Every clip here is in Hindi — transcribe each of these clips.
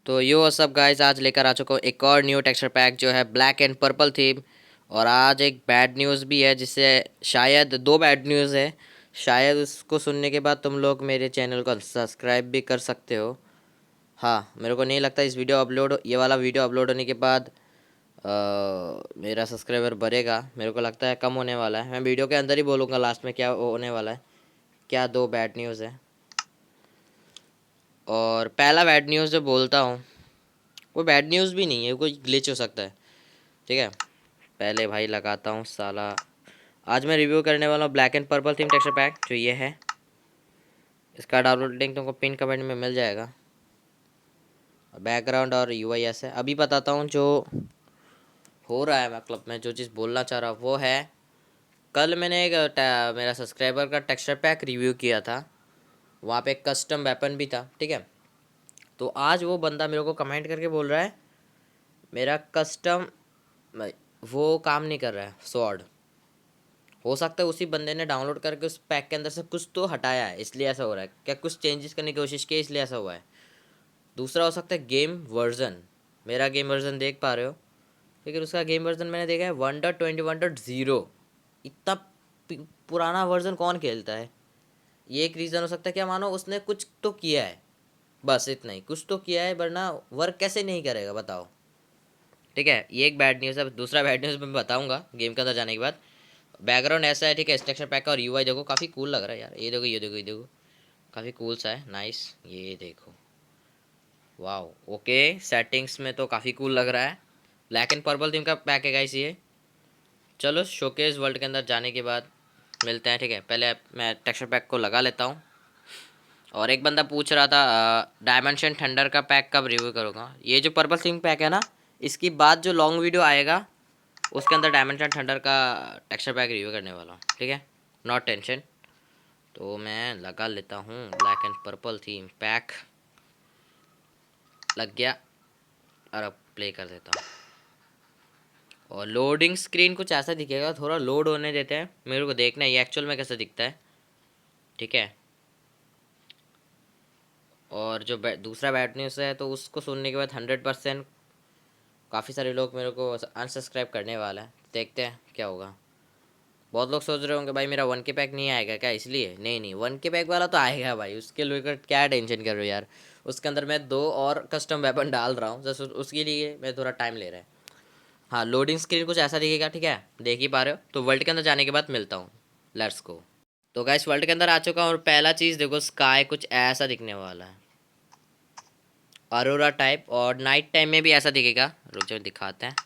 तो यो सब गाइस आज लेकर आ चुका हूँ एक और न्यू टेक्सचर पैक जो है ब्लैक एंड पर्पल थीम। और आज एक बैड न्यूज़ भी है जिससे शायद दो बैड न्यूज़ है। शायद उसको सुनने के बाद तुम लोग मेरे चैनल को सब्सक्राइब भी कर सकते हो। हाँ, मेरे को नहीं लगता इस ये वाला वीडियो अपलोड होने के बाद मेरा सब्सक्राइबर बढ़ेगा। मेरे को लगता है कम होने वाला है। मैं वीडियो के अंदर ही बोलूँगा लास्ट में क्या होने वाला है। क्या दो बैड न्यूज़ है। और पहला बैड न्यूज़ जो बोलता हूँ वो बैड न्यूज़ भी नहीं है, कोई ग्लिच हो सकता है। ठीक है, पहले भाई लगाता हूँ साला। आज मैं रिव्यू करने वाला हूँ black and purple theme texture pack जो ये है। इसका डाउनलोड लिंक तुमको पिन कमेंट में मिल जाएगा। बैकग्राउंड और यूआई ऐसे है। अभी बताता हूँ जो हो रहा है, मतलब मैं जो चीज़ बोलना चाह रहा हूँ वो है। कल मैंने एक मेरा सब्सक्राइबर का टेक्सचर पैक रिव्यू किया था। वहाँ पे एक कस्टम वेपन भी था। ठीक है, तो आज वो बंदा मेरे को कमेंट करके बोल रहा है मेरा कस्टम वो काम नहीं कर रहा है स्वॉर्ड। हो सकता है उसी बंदे ने डाउनलोड करके उस पैक के अंदर से कुछ तो हटाया है, इसलिए ऐसा हो रहा है। क्या कुछ चेंजेस करने की कोशिश की इसलिए ऐसा हुआ है। दूसरा हो सकता है गेम वर्जन। मेरा गेम वर्जन देख पा रहे हो, लेकिन उसका गेम वर्जन मैंने देखा है 1.21.0। इतना पुराना वर्जन कौन खेलता है। ये एक रीज़न हो सकता है। क्या मानो उसने कुछ तो किया है, बस इतना ही, कुछ तो किया है, वरना वर्क कैसे नहीं करेगा बताओ। ठीक है, ये एक बैड न्यूज़ है। दूसरा बैड न्यूज़ मैं बताऊंगा गेम के अंदर जाने के बाद। बैकग्राउंड ऐसा है, ठीक है। स्ट्रक्चर पैक का और यूआई देखो, काफ़ी कूल लग रहा है यार। ये देखो ये देखो ये देखो, काफ़ी कूल सा है, नाइस। ये देखो, वाओ, ओके। सेटिंग्स में तो काफ़ी कूल लग रहा है। ब्लैक एंड पर्पल थीम का पैक है गाइस ये। चलो शोकेस वर्ल्ड के अंदर जाने के बाद मिलते हैं। ठीक है, पहले मैं टेक्सचर पैक को लगा लेता हूँ। और एक बंदा पूछ रहा था डायमेंशन थंडर का पैक कब रिव्यू करूँगा। ये जो पर्पल थीम पैक है ना, इसकी बाद जो लॉन्ग वीडियो आएगा उसके अंदर डायमेंशन थंडर का टेक्सचर पैक रिव्यू करने वाला हूँ। ठीक है, नॉट टेंशन। तो मैं लगा लेता हूँ black and purple theme pack. लग गया, और अब प्ले कर देता हूँ। और लोडिंग स्क्रीन कुछ ऐसा दिखेगा, थोड़ा लोड होने देते हैं, मेरे को देखना है ये एक्चुअल में कैसा दिखता है। ठीक है, और जो दूसरा बैड न्यूज़ है तो उसको सुनने के बाद 100% काफ़ी सारे लोग मेरे को अनसब्सक्राइब करने वाला है। देखते हैं क्या होगा। बहुत लोग सोच रहे होंगे भाई मेरा 1K पैक नहीं आएगा क्या, इसलिए नहीं नहीं, 1K पैक वाला तो आएगा भाई। उसके लेकर क्या टेंशन कर रहे हो यार। उसके अंदर मैं दो और कस्टम वेपन डाल रहा हूँ, जैसे उसके लिए मैं थोड़ा टाइम ले रहा है। हाँ, लोडिंग स्क्रीन कुछ ऐसा दिखेगा। ठीक है, देख ही पा रहे हो। तो वर्ल्ड के अंदर जाने के बाद मिलता हूँ, लेट्स गो। तो गाइस वर्ल्ड के अंदर आ चुका हूँ और पहला चीज़ देखो, स्काई कुछ ऐसा दिखने वाला है, अरोरा टाइप। और नाइट टाइम में भी ऐसा दिखेगा, रुक जाओ दिखाते हैं।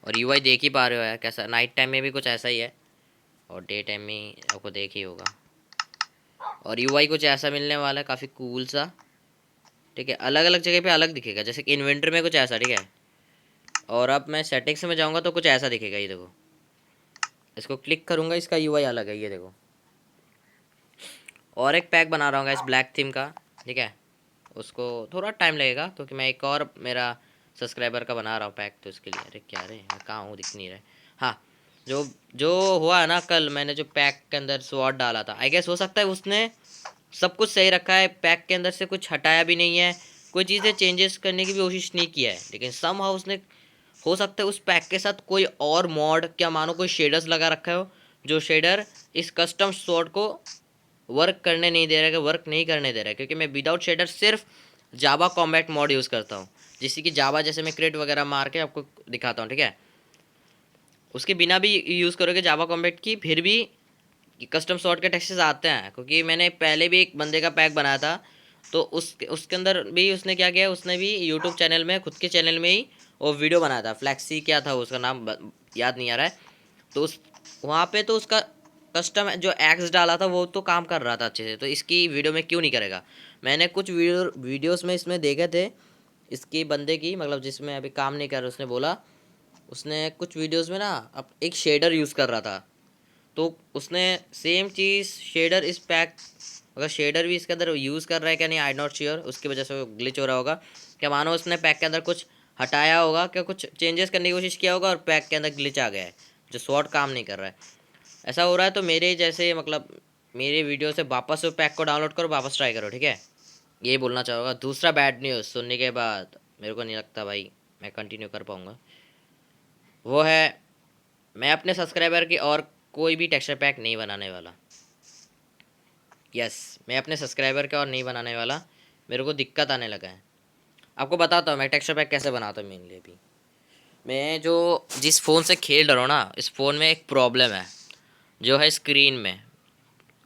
और यूआई देख ही पा रहे हो यार कैसा, नाइट टाइम में भी कुछ ऐसा ही है और डे टाइम में आपको देख ही होगा। और यूआई कुछ ऐसा मिलने वाला है, काफ़ी कूल सा। ठीक है, अलग अलग जगह पे अलग दिखेगा, जैसे कि इन्वेंटर में कुछ ऐसा। ठीक है, और अब मैं सेटिंग्स में जाऊँगा तो कुछ ऐसा दिखेगा। ये देखो, इसको क्लिक करूँगा, इसका यूआई अलग है, ये देखो। और एक पैक बना रहा हूँ इस ब्लैक थीम का। ठीक है, उसको थोड़ा टाइम लगेगा क्योंकि मैं एक और मेरा सब्सक्राइबर का बना रहा हूँ पैक, तो इसके लिए। अरे क्या रे, मैं कहाँ हूँ, दिख नहीं रहा है। हाँ, जो जो हुआ है ना, कल मैंने जो पैक के अंदर स्वॉर्ड डाला था, आई गेस हो सकता है उसने सब कुछ सही रखा है, पैक के अंदर से कुछ हटाया भी नहीं है, कोई चीज़ें चेंजेस करने की भी कोशिश नहीं किया है। लेकिन सम हाउ उसने, हो सकता है उस पैक के साथ कोई और मॉड, क्या मानो कोई शेडर्स लगा रखा हो, जो शेडर इस कस्टम स्वॉर्ड को वर्क करने नहीं दे रहा है, कि वर्क नहीं करने दे रहा है। क्योंकि मैं विदाउट शेडर सिर्फ जावा कॉम्बैट मॉड यूज़ करता हूँ, जिससे कि जावा जैसे मैं क्रेट वगैरह मार के आपको दिखाता हूँ। ठीक है, उसके बिना भी यूज़ करोगे जावा कॉम्बैट की, फिर भी कस्टम सॉर्ट के टेक्सचर्स आते हैं। क्योंकि मैंने पहले भी एक बंदे का पैक बनाया था, तो उसके अंदर भी उसने क्या किया, उसने भी यूट्यूब चैनल में, खुद के चैनल में ही वो वीडियो बनाया था। फ्लैक्सी क्या था उसका नाम, याद नहीं आ रहा है। तो उस वहाँ पे तो उसका कस्टम जो एक्स डाला था वो तो काम कर रहा था अच्छे से, तो इसकी वीडियो में क्यों नहीं करेगा। मैंने कुछ वीडियोस में इसमें देखे थे इसकी बंदे की, मतलब जिसमें अभी काम नहीं कर रहा, उसने बोला, उसने कुछ वीडियोस में ना अब एक शेडर यूज़ कर रहा था, तो उसने सेम चीज़ शेडर इस पैक, अगर शेडर भी इसके अंदर यूज़ कर रहा है क्या नहीं, आई नॉट श्योर, उसकी वजह से वो ग्लिच हो रहा होगा। क्या मानो उसने पैक के अंदर कुछ हटाया होगा, क्या कुछ चेंजेस करने की कोशिश किया होगा और पैक के अंदर ग्लिच आ गया है, जो स्वॉर्ड काम नहीं कर रहा है। ऐसा हो रहा है तो मेरे जैसे, मतलब मेरे वीडियो से वापस वो पैक को डाउनलोड करो, वापस ट्राई करो। ठीक है, ये बोलना चाहूँगा। दूसरा बैड न्यूज़ सुनने के बाद मेरे को नहीं लगता भाई मैं कंटिन्यू कर पाऊँगा, वो है मैं अपने सब्सक्राइबर की और कोई भी टेक्सचर पैक नहीं बनाने वाला। यस, मैं अपने सब्सक्राइबर का और नहीं बनाने वाला। मेरे को दिक्कत आने लगा है। आपको बताता हूँ मैं टेक्सचर पैक कैसे बनाता हूँ मेनली। अभी मैं जो जिस फ़ोन से खेल रहा हूँ ना, इस फ़ोन में एक प्रॉब्लम है, जो है स्क्रीन में।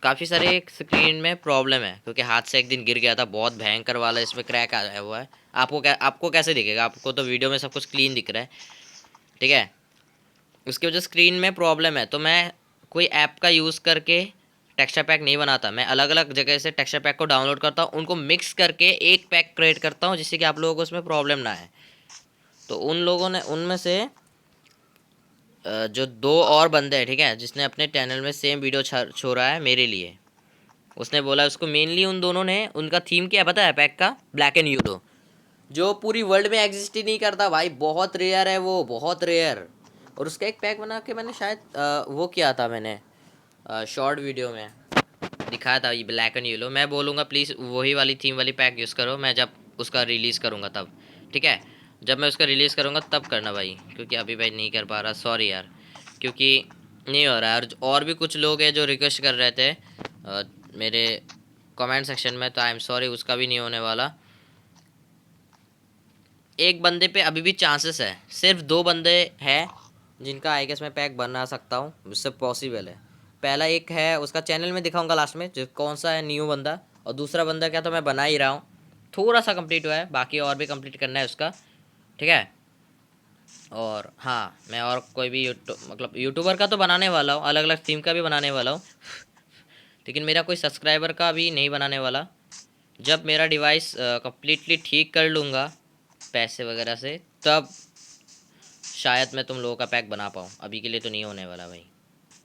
काफ़ी सारे स्क्रीन में प्रॉब्लम है, क्योंकि हाथ से एक दिन गिर गया था, बहुत भयंकर वाला इसमें क्रैक आया हुआ है। आपको कैसे दिखेगा? आपको तो वीडियो में सब कुछ क्लीन दिख रहा है, ठीक है। उसकी वजह स्क्रीन में प्रॉब्लम है, तो मैं कोई ऐप का यूज़ करके टेक्सचर पैक नहीं बनाता। मैं अलग अलग जगह से टेक्सचर पैक को डाउनलोड करता हूँ, उनको मिक्स करके एक पैक क्रिएट करता हूँ, जिससे कि आप लोगों को उसमें प्रॉब्लम ना आए। तो उन लोगों ने उनमें से जो दो और बंदे हैं, ठीक है, जिसने अपने चैनल में सेम वीडियो छोड़ा है मेरे लिए, उसने बोला उसको मेनली उन दोनों ने, उनका थीम क्या है पता है पैक का? ब्लैक एंड येलो, जो पूरी वर्ल्ड में एग्जिस्ट ही नहीं करता भाई, बहुत रेयर है वो, बहुत रेयर। और उसका एक पैक बना के मैंने शायद वो किया था, मैंने शॉर्ट वीडियो में दिखाया था ये ब्लैक एंड येलो। मैं बोलूँगा प्लीज़ वही वाली थीम वाली पैक यूज़ करो, मैं जब उसका रिलीज़ करूँगा तब, ठीक है। जब मैं उसका रिलीज़ करूँगा तब करना भाई, क्योंकि अभी भाई नहीं कर पा रहा, सॉरी यार, क्योंकि नहीं हो रहा है। और भी कुछ लोग हैं जो रिक्वेस्ट कर रहे थे मेरे कमेंट सेक्शन में, तो आई एम सॉरी, उसका भी नहीं होने वाला। एक बंदे पे अभी भी चांसेस है, सिर्फ दो बंदे हैं जिनका आई गेस मैं पैक बना सकता हूँ, उससे पॉसिबल है। पहला एक है, उसका चैनल में दिखाऊंगा लास्ट में जो कौन सा है न्यू बंदा, और दूसरा बंदा क्या तो मैं बना ही रहा हूँ, थोड़ा सा कंप्लीट हुआ है, बाकी और भी कंप्लीट करना है उसका, ठीक है। और हाँ, मैं और कोई भी मतलब यूट्यूबर का तो बनाने वाला हूँ, अलग अलग थीम का भी बनाने वाला हूँ, लेकिन मेरा कोई सब्सक्राइबर का भी नहीं बनाने वाला। जब मेरा डिवाइस कम्प्लीटली ठीक कर लूँगा पैसे वगैरह से, तब शायद मैं तुम लोगों का पैक बना पाऊँ। अभी के लिए तो नहीं होने वाला भाई,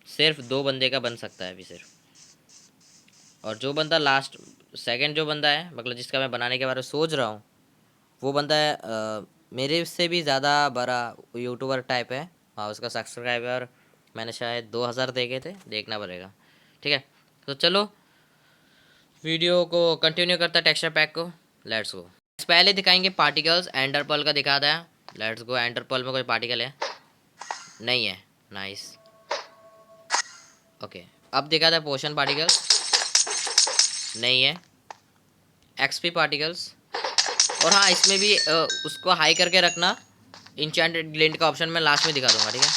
सिर्फ दो बंदे का बन सकता है अभी सिर्फ। और जो बंदा लास्ट सेकंड जो बंदा है, मतलब जिसका मैं बनाने के बारे में सोच रहा हूँ, वो बंदा है मेरे से भी ज़्यादा बड़ा यूट्यूबर टाइप है। हाँ, उसका सब्सक्राइबर मैंने शायद 2000 देखे थे, देखना पड़ेगा, ठीक है। तो चलो वीडियो को कंटिन्यू करता है टेक्सचर पैक को, लेट्स गो। पहले दिखाएंगे पार्टिकल्स, एंडरपल का दिखाता है, लेट्स गो। एंडरपल में कोई पार्टिकल है? नहीं है, नाइस, ओके। अब दिखाता है पोशन पार्टिकल्स, नहीं है। एक्सपी पार्टिकल्स, और हाँ इसमें भी उसको हाई करके रखना, इंचेंटेड ग्लिंट का ऑप्शन मैं लास्ट में दिखा दूंगा, ठीक है।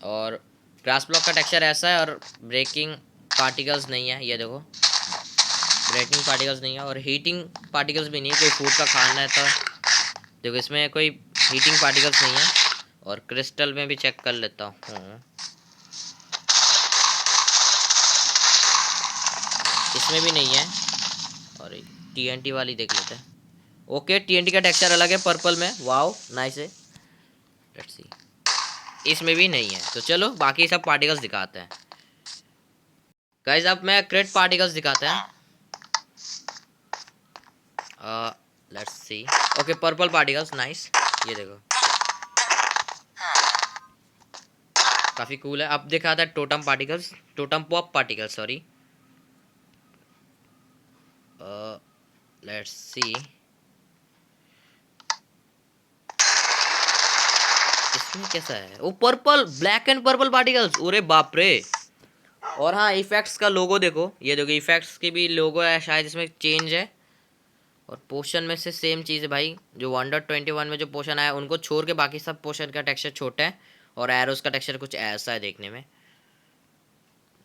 और ग्रास ब्लॉक का टेक्सचर ऐसा है, और ब्रेकिंग पार्टिकल्स नहीं है, ये देखो, ब्रेकिंग पार्टिकल्स नहीं है, और हीटिंग पार्टिकल्स भी नहीं है। कोई फूड का खाना है तो देखो, इसमें कोई हीटिंग पार्टिकल्स नहीं है। और क्रिस्टल में भी चेक कर लेता हूँ, इसमें भी नहीं है। और टीएनटी वाली देख लेते हैं, ओके, टीएनटी का टेक्सचर अलग है पर्पल में, वाओ नाइस है। लेट्स सी, इसमें भी नहीं है। तो चलो बाकी सब पार्टिकल्स दिखाते हैं गाइस। अब मैं क्रेट पार्टिकल्स दिखाते हैं, let's see, okay, purple particles, nice, ये देखो काफ़ी कूल है। अब दिखाता है totem particles, totem pop particles, sorry, let's see, इसमें कैसा है? वो purple, black and purple particles, अरे बाप रे। और हाँ, इफेक्ट्स का लोगो देखो, ये देखो इफेक्ट्स की भी लोगो है, शायद इसमें चेंज है। और पोशन में से सेम चीज़ है भाई, जो वंडर 21 में जो पोशन आया उनको छोड़ के बाकी सब पोशन का टेक्सचर छोटा है, और एरोस का टेक्सचर कुछ ऐसा है देखने में।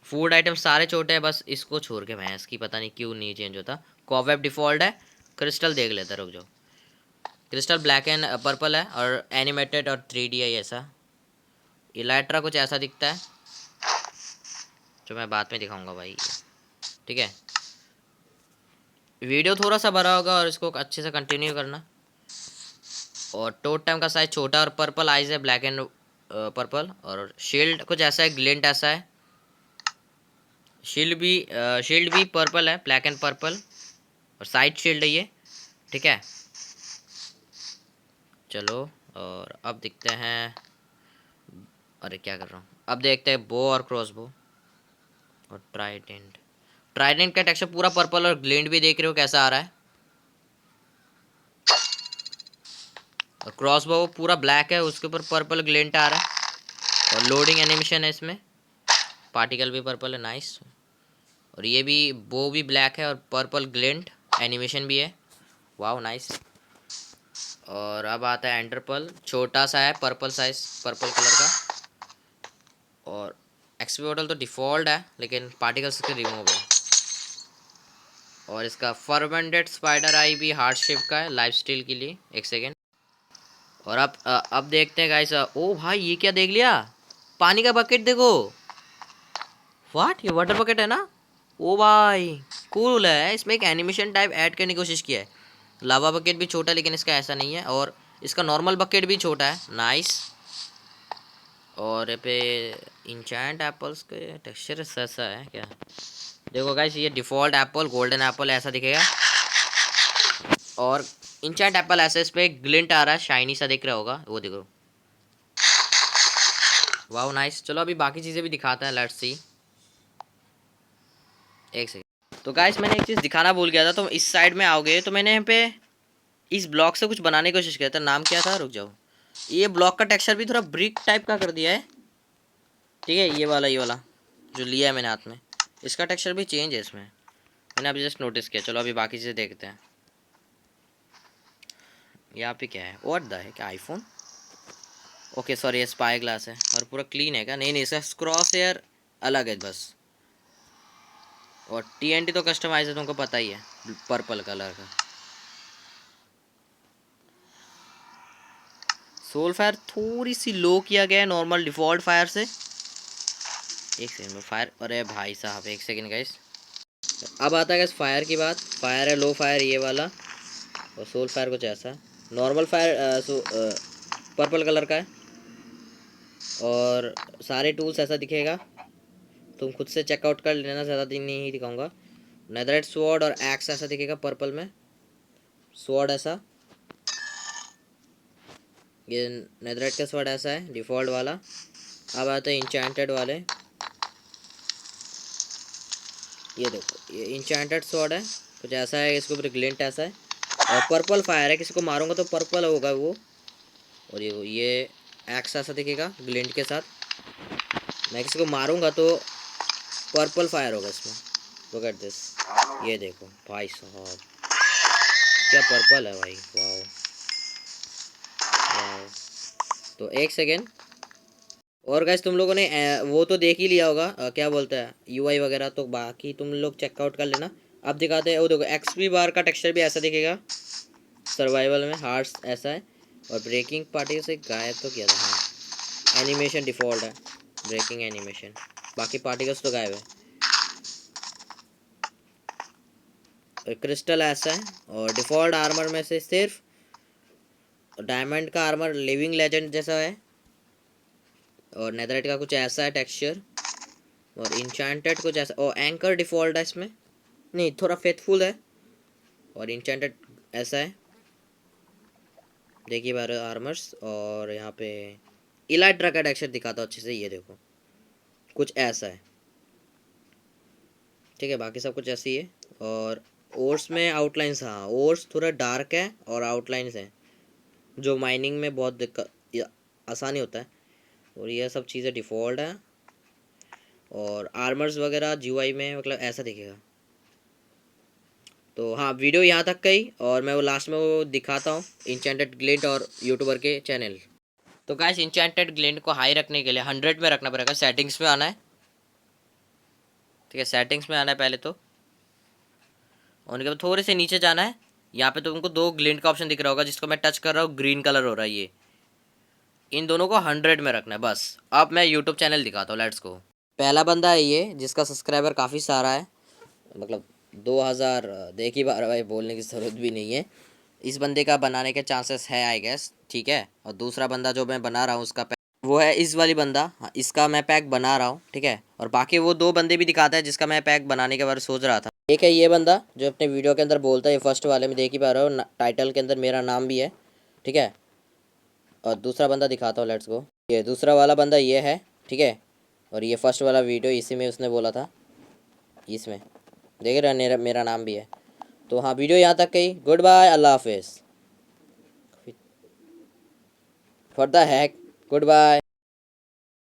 फूड आइटम सारे छोटे हैं, बस इसको छोड़ के भैंस की पता नहीं क्यों नहीं चेंज होता। कॉवेब डिफ़ॉल्ट है। क्रिस्टल देख लेते, रुक जाओ। क्रिस्टल ब्लैक एंड पर्पल है, और एनिमेटेड और 3D है ऐसा। इलाइट्रा कुछ ऐसा दिखता है, जो मैं बाद में दिखाऊंगा भाई, ठीक है। वीडियो थोड़ा सा बड़ा होगा, और इसको अच्छे से कंटिन्यू करना। और टोट टाइम का साइज छोटा, और पर्पल आइज है, ब्लैक एंड पर्पल। और शील्ड कुछ ऐसा है, ग्लिंट ऐसा है। शील्ड भी पर्पल है, ब्लैक एंड पर्पल, और साइड शील्ड है ये, ठीक है। चलो, और अब दिखते हैं, अरे क्या कर रहा हूँ, अब देखते हैं बो और क्रॉस बो और ट्राइडेंट। ट्राइडेंट का टेक्सचर पूरा पर्पल, और ग्लिंट भी देख रहे हो कैसा आ रहा है, और क्रॉस बो पूरा ब्लैक है, उसके ऊपर पर्पल ग्लिंट आ रहा है और लोडिंग एनिमेशन है इसमें, पार्टिकल भी पर्पल है, नाइस। और ये भी बो भी ब्लैक है और पर्पल ग्लिंट एनिमेशन भी है, वाओ नाइस। और अब आता है एंटरपल, छोटा सा है पर्पल साइज, पर्पल कलर का। और एक्सपी बॉटल तो डिफ़ॉल्ट है लेकिन पार्टिकल्स के रिमूव है। और इसका फर्मेंटेड स्पाइडर आई भी हार्ट शेप का है लाइफ स्टील के लिए। एक सेकेंड। और अब देखते हैं गाइस। ओ भाई ये क्या देख लिया, पानी का बकेट देखो, व्हाट, ये वाटर बकेट है ना। ओ भाई कूल है, इसमें एक एनिमेशन टाइप ऐड करने की कोशिश किया है। लावा बकेट भी छोटा लेकिन इसका ऐसा नहीं है, और इसका नॉर्मल बकेट भी छोटा है, नाइस। और ये पे इंचेंट एप्पल्स के टेक्सचर ऐसा है क्या, देखो गाइस ये डिफ़ॉल्ट एप्पल गोल्डन एप्पल ऐसा दिखेगा, और इंचेंट एप्पल ऐसे इस पे ग्लिंट आ रहा है, शाइनी सा दिख रहा होगा, वो देखो, वाओ नाइस। चलो अभी बाकी चीज़ें भी दिखाते हैं, लेट्स सी। एक सेकंड। तो गाइस मैंने एक चीज़ दिखाना भूल गया था, तो इस साइड में आओगे तो मैंने यहाँ पे इस ब्लॉक से कुछ बनाने की कोशिश किया था, नाम क्या था, रुक जाओ। ये ब्लॉक का टेक्सचर भी थोड़ा ब्रिक टाइप का कर दिया है, ठीक है। ये वाला जो लिया है मैंने हाथ में, इसका टेक्सचर भी चेंज है इसमें, मैंने अभी जस्ट नोटिस किया। चलो अभी बाकी चीज़ें देखते हैं। यहाँ पे क्या है, व्हाट द है, क्या आईफोन, ओके सॉरी ये स्पाई ग्लास है। और पूरा क्लीन है क्या, नहीं नहीं इसका क्रॉस एयर अलग है बस। और TNT तो कस्टमाइज है, तुमको पता ही है, पर्पल कलर का। सोल फायर थोड़ी सी लो किया गया है नॉर्मल डिफ़ॉल्ट फायर से। एक सेकंड में फायर, अरे भाई साहब एक सेकंड गाइस। अब आता है गाइस फायर की बात। फायर है लो फायर ये वाला, और सोल फायर कुछ ऐसा। नॉर्मल फायर पर्पल कलर का है, और सारे टूल्स ऐसा दिखेगा, तुम खुद से चेकआउट कर लेना, ज़्यादा दिन नहीं दिखाऊंगा। नेदरराइट स्वॉर्ड और एक्स ऐसा दिखेगा पर्पल में, स्वॉर्ड ऐसा, ये नेदरराइट का स्वॉर्ड ऐसा है डिफ़ॉल्ट वाला। अब आते हैं इंचेंटेड वाले, ये देखो ये इंचेंटेड स्वॉर्ड है, कुछ ऐसा है, इसके ऊपर ग्लिंट ऐसा है, और पर्पल फायर है, किसी को मारूंगा तो पर्पल होगा वो। और ये एक्स ऐसा दिखेगा ग्लिंट के साथ, मैं किसी को मारूंगा तो पर्पल फायर होगा इसमें। लुक एट दिस, ये देखो भाई साहब क्या पर्पल है भाई, वाओ वाओ। तो एक सेकेंड। और गाइस तुम लोगों ने वो तो देख ही लिया होगा, क्या बोलता है UI वगैरह, तो बाकी तुम लोग चेकआउट कर लेना। अब दिखाते हैं, वो देखो XP बार का टेक्सचर भी ऐसा दिखेगा, सर्वाइवल में हार्ट्स ऐसा है, और ब्रेकिंग पार्टी से गायब तो किया था, हाँ एनिमेशन डिफ़ॉल्ट है, ब्रेकिंग एनिमेशन, बाकी पार्टिकल्स तो गायब है। और क्रिस्टल ऐसा है, और डिफ़ॉल्ट आर्मर में से सिर्फ डायमंड का आर्मर लिविंग लेजेंड जैसा है, और नेदराइट का कुछ ऐसा है टेक्सचर, और इंचेंटेड कुछ ऐसा, और एंकर डिफ़ॉल्ट है इसमें, नहीं थोड़ा फेथफुल है, और इंचेंटेड ऐसा है, देखिए बार आर्मर्स। और यहाँ पे इलाइट्रा का टेक्सचर दिखाता हूँ अच्छे से, ये देखो कुछ ऐसा है, ठीक है, बाकी सब कुछ ऐसे ही है। और ओर्स में आउटलाइंस, हाँ ओर्स थोड़ा डार्क है और आउटलाइंस है, जो माइनिंग में बहुत दिक्कत आसानी होता है। और ये सब चीज़ें डिफ़ॉल्ट है, और आर्मर्स वगैरह GUI में मतलब ऐसा दिखेगा। तो हाँ वीडियो यहाँ तक का ही, और मैं वो लास्ट में वो दिखाता हूँ इंचेंटेड ग्लिंट और यूट्यूबर के चैनल। तो गाइस इंचेंटेड ग्लिंट को हाई रखने के लिए 100 में रखना पड़ेगा, सेटिंग्स में आना है, ठीक है सेटिंग्स में आना है पहले तो, उनके बाद थोड़े से नीचे जाना है, यहाँ पे तुमको दो ग्लिंट का ऑप्शन दिख रहा होगा, जिसको मैं टच कर रहा हूँ ग्रीन कलर हो रहा है, ये इन दोनों को 100 में रखना है बस। अब मैं यूट्यूब चैनल दिखाता हूँ, लेट्स गो। पहला बंदा है ये जिसका सब्सक्राइबर काफ़ी सारा है, मतलब 2000, देख ही पा रहा भाई, बोलने की ज़रूरत भी नहीं है। इस बंदे का बनाने के चांसेस है आई गेस, ठीक है। और दूसरा बंदा जो मैं बना रहा हूँ उसका पैक वो है इस वाली बंदा, हाँ इसका मैं पैक बना रहा हूँ, ठीक है। और बाकी वो दो बंदे भी दिखाता है जिसका मैं पैक बनाने के बारे में सोच रहा था। एक है ये बंदा जो अपने वीडियो के अंदर बोलता है, ये फर्स्ट वाले में देख ही पा रहे हो, टाइटल के अंदर मेरा नाम भी है, ठीक है। और दूसरा बंदा दिखाता हूँ, लेट्स गो। ये दूसरा वाला बंदा ये है, ठीक है। और ये फर्स्ट वाला वीडियो इसी में उसने बोला था, इसमें देख रहे मेरा नाम भी है। तो हाँ वीडियो यहाँ तक गई, गुड बाय, अल्लाह हाफिज़। For the hack. Good bye.